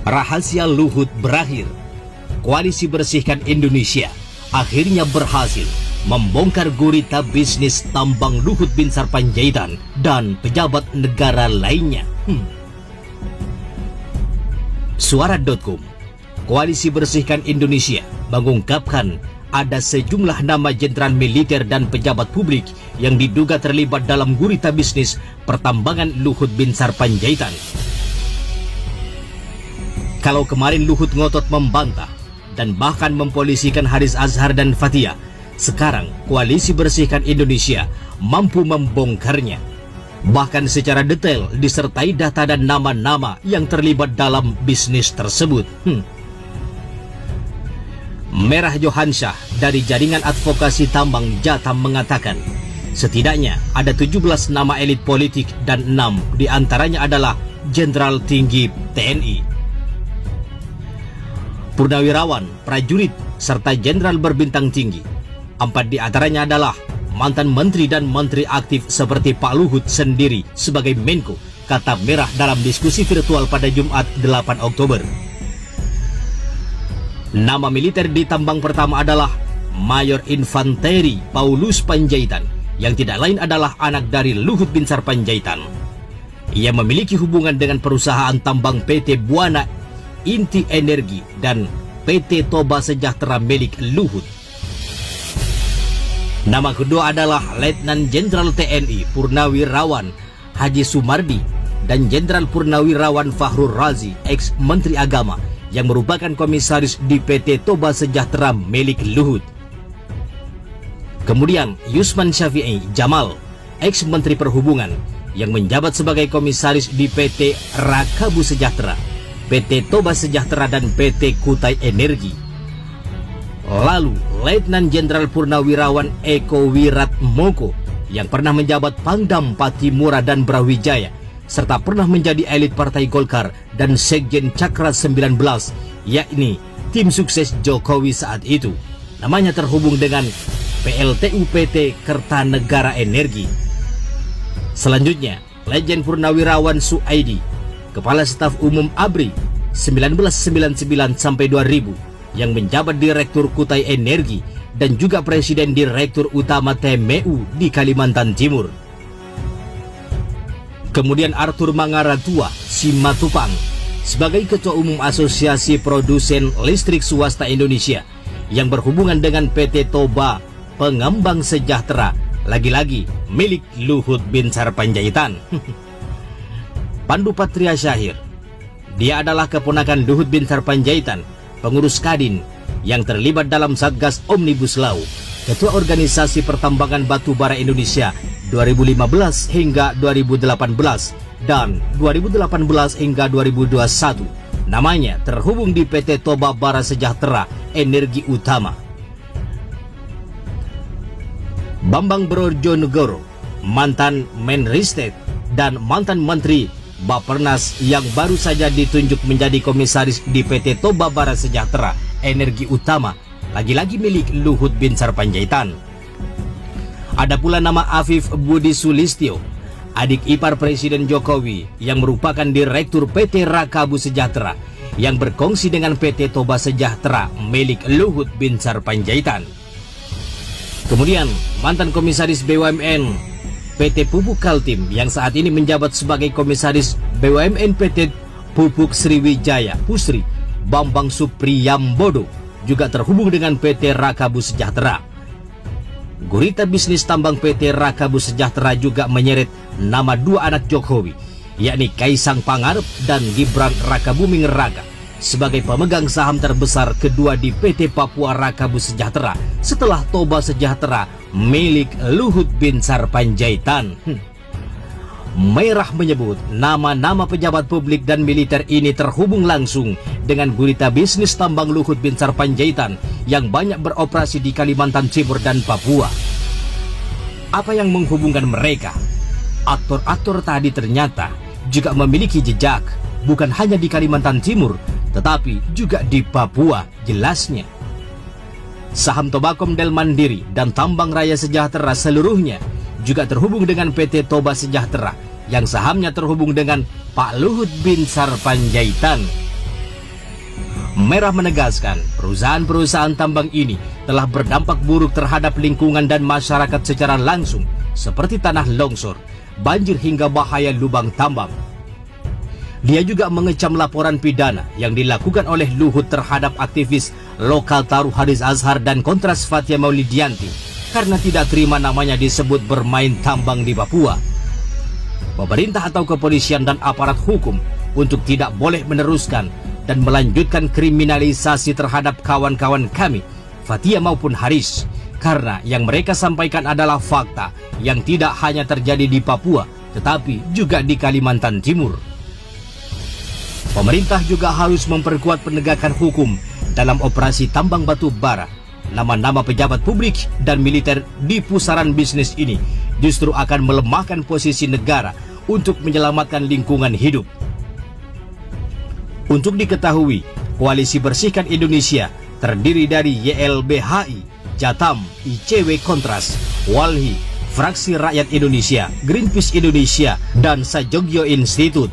Rahasia Luhut berakhir. Koalisi Bersihkan Indonesia akhirnya berhasil membongkar gurita bisnis tambang Luhut Binsar Panjaitan dan pejabat negara lainnya. Suara.com, Koalisi Bersihkan Indonesia mengungkapkan ada sejumlah nama jenderal militer dan pejabat publik yang diduga terlibat dalam gurita bisnis pertambangan Luhut Binsar Panjaitan. Kalau kemarin Luhut ngotot membantah dan bahkan mempolisikan Haris Azhar dan Fathia, sekarang Koalisi Bersihkan Indonesia mampu membongkarnya. Bahkan secara detail disertai data dan nama-nama yang terlibat dalam bisnis tersebut. Merah Johansyah dari Jaringan Advokasi Tambang Jatam mengatakan, setidaknya ada 17 nama elit politik dan 6 diantaranya adalah jenderal tinggi TNI, purnawirawan, prajurit, serta jenderal berbintang tinggi. 4 diantaranya adalah mantan menteri dan menteri aktif seperti Pak Luhut sendiri sebagai Menko, kata Merah dalam diskusi virtual pada Jumat 8 Oktober. Nama militer di tambang pertama adalah Mayor Infanteri Paulus Panjaitan, yang tidak lain adalah anak dari Luhut Binsar Panjaitan. Ia memiliki hubungan dengan perusahaan tambang PT Buana Inti Energi dan PT Toba Sejahtera milik Luhut. Nama kedua adalah Letnan Jenderal TNI Purnawirawan Haji Sumardi dan Jenderal Purnawirawan Fahrul Razi, ex-Menteri Agama, yang merupakan komisaris di PT Toba Sejahtera milik Luhut. Kemudian Yusman Syafi'i Jamal, ex-Menteri Perhubungan, yang menjabat sebagai komisaris di PT Rakabu Sejahtera, PT Toba Sejahtera dan PT Kutai Energi. Lalu Letnan Jenderal Purnawirawan Eko Wiratmoko, yang pernah menjabat Pangdam Patimura dan Brawijaya, serta pernah menjadi elit Partai Golkar dan Sekjen Cakra 19, yakni tim sukses Jokowi saat itu. Namanya terhubung dengan PLTU PT Kertanegara Energi. Selanjutnya, Legend Purnawirawan Suaidi, Kepala Staf Umum ABRI 1999 sampai 2000, yang menjabat Direktur Kutai Energi dan juga Presiden Direktur Utama TMU di Kalimantan Timur. Kemudian Arthur Mangaratua Simatupang sebagai Ketua Umum Asosiasi Produsen Listrik Swasta Indonesia, yang berhubungan dengan PT Toba Pengembang Sejahtera, lagi-lagi milik Luhut Binsar Panjaitan. Pandu Patria Syahir, dia adalah keponakan Luhut Binsar Panjaitan, pengurus Kadin yang terlibat dalam Satgas Omnibus Law, Ketua Organisasi Pertambangan Batubara Indonesia 2015 hingga 2018 dan 2018 hingga 2021. Namanya terhubung di PT Toba Bara Sejahtera Energi Utama. Bambang Brojonegoro, mantan Menristek dan mantan Menteri Bappenas yang baru saja ditunjuk menjadi komisaris di PT Toba Bara Sejahtera Energi Utama, lagi-lagi milik Luhut Binsar Panjaitan. Ada pula nama Afif Budi Sulistyo, adik ipar Presiden Jokowi, yang merupakan Direktur PT Rakabu Sejahtera, yang berkongsi dengan PT Toba Sejahtera milik Luhut Binsar Panjaitan. Kemudian mantan komisaris BUMN PT Pupuk Kaltim, yang saat ini menjabat sebagai komisaris BUMN PT Pupuk Sriwijaya Pusri, Bambang Supriyambodo, juga terhubung dengan PT Rakabu Sejahtera. Gurita bisnis tambang PT Rakabu Sejahtera juga menyeret nama 2 anak Jokowi, yakni Kaisang Pangarep dan Gibran Rakabuming Raka, sebagai pemegang saham terbesar kedua di PT Papua Rakabu Sejahtera setelah Toba Sejahtera milik Luhut Binsar Panjaitan. Merah menyebut nama-nama pejabat publik dan militer ini terhubung langsung dengan gurita bisnis tambang Luhut Binsar Panjaitan yang banyak beroperasi di Kalimantan Timur dan Papua. Apa yang menghubungkan mereka? Aktor-aktor tadi ternyata juga memiliki jejak, bukan hanya di Kalimantan Timur, tetapi juga di Papua, jelasnya. Saham Tobakom Del Mandiri dan Tambang Raya Sejahtera seluruhnya juga terhubung dengan PT Toba Sejahtera, yang sahamnya terhubung dengan Pak Luhut Binsar Panjaitan. Merah menegaskan perusahaan-perusahaan tambang ini telah berdampak buruk terhadap lingkungan dan masyarakat secara langsung, seperti tanah longsor, banjir hingga bahaya lubang tambang. Dia juga mengecam laporan pidana yang dilakukan oleh Luhut terhadap aktivis lokal Taruh Haris Azhar dan Kontras Fathia Maulidianti karena tidak terima namanya disebut bermain tambang di Papua. Pemerintah atau kepolisian dan aparat hukum untuk tidak boleh meneruskan dan melanjutkan kriminalisasi terhadap kawan-kawan kami, Fathia maupun Haris, karena yang mereka sampaikan adalah fakta yang tidak hanya terjadi di Papua, tetapi juga di Kalimantan Timur. Pemerintah juga harus memperkuat penegakan hukum dalam operasi tambang batu bara. Nama-nama pejabat publik dan militer di pusaran bisnis ini justru akan melemahkan posisi negara untuk menyelamatkan lingkungan hidup. Untuk diketahui, Koalisi Bersihkan Indonesia terdiri dari YLBHI, Jatam, ICW Kontras, Walhi, Fraksi Rakyat Indonesia, Greenpeace Indonesia, dan Sajogyo Institute.